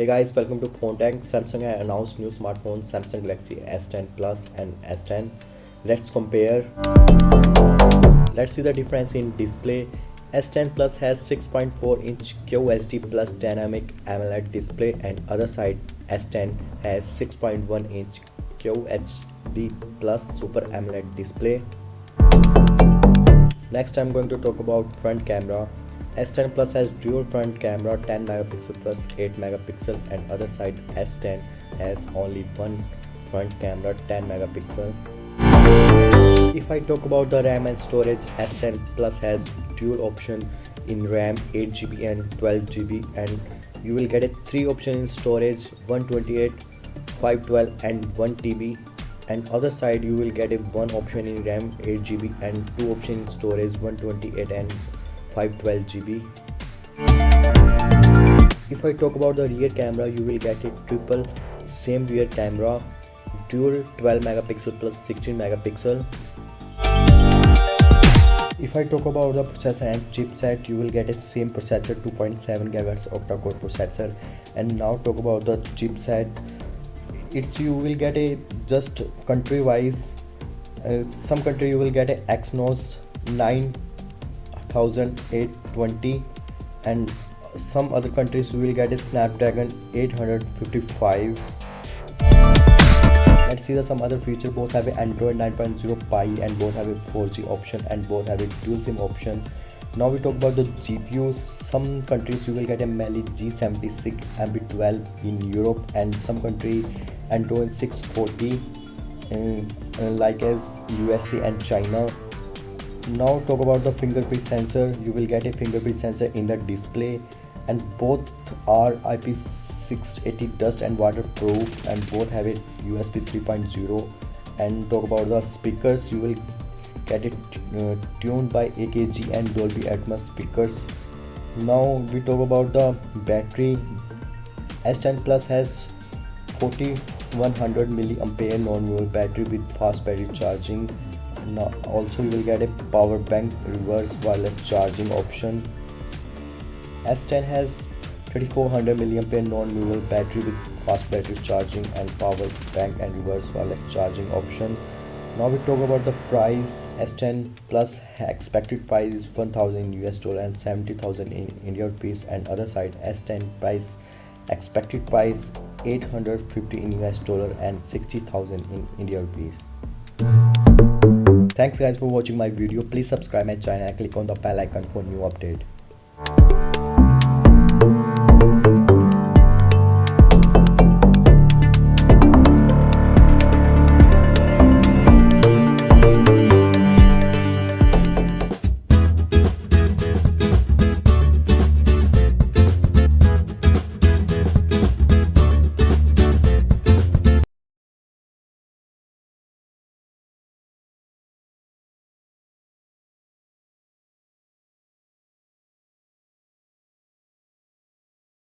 Hey guys, welcome to Phone Tank. Samsung has announced new smartphones Samsung Galaxy S10 Plus and S10. Let's compare. Let's see the difference in display. S10 Plus has 6.4-inch QHD Plus dynamic AMOLED display, and other side S10 has 6.1-inch QHD Plus Super AMOLED display. Next I'm going to talk about front camera. S10 Plus has dual front camera 10 megapixel plus 8 megapixel, and other side S10 has only one front camera 10 megapixel. If I talk about the RAM and storage, S10 Plus has dual option in RAM 8GB and 12GB, and you will get a 3 option in storage 128, 512 and 1TB, and other side you will get a 1 option in RAM 8GB and 2 option in storage 128 and 512GB. If I talk about the rear camera, you will get a triple same rear camera, dual 12 megapixel plus 16 megapixel. If I talk about the processor and chipset, you will get a same processor 2.7 GHz octa-core processor. And now talk about the chipset. You will get a just country wise. Some country you will get a Exynos 9820, and some other countries you will get a Snapdragon 855. Let's see some other feature. Both have an Android 9.0 Pie, and both have a 4G option, and both have a dual SIM option. Now we talk about the GPU. Some countries you will get a Mali G76 MB12 in Europe, and some country Android 640 like as USA and China. Now talk about the fingerprint sensor. You will get a fingerprint sensor in the display, and both are IP680 dust and waterproof, and both have a USB 3.0. And talk about the speakers. You will get it tuned by AKG and Dolby Atmos speakers. Now we talk about the battery. S10 Plus has 4100 milliampere non-movable battery with fast battery charging. Now also you will get a power bank reverse wireless charging option. S10 has 3400 milliampere non-movable battery with fast battery charging and power bank and reverse wireless charging option. Now we talk about the price. S10 Plus expected price is $1,000 and 70,000 in India rupees, and other side S10 price expected price $850 in $, and 60,000 in India rupees. Thanks guys for watching my video. Please subscribe my channel and click on the bell icon for new update.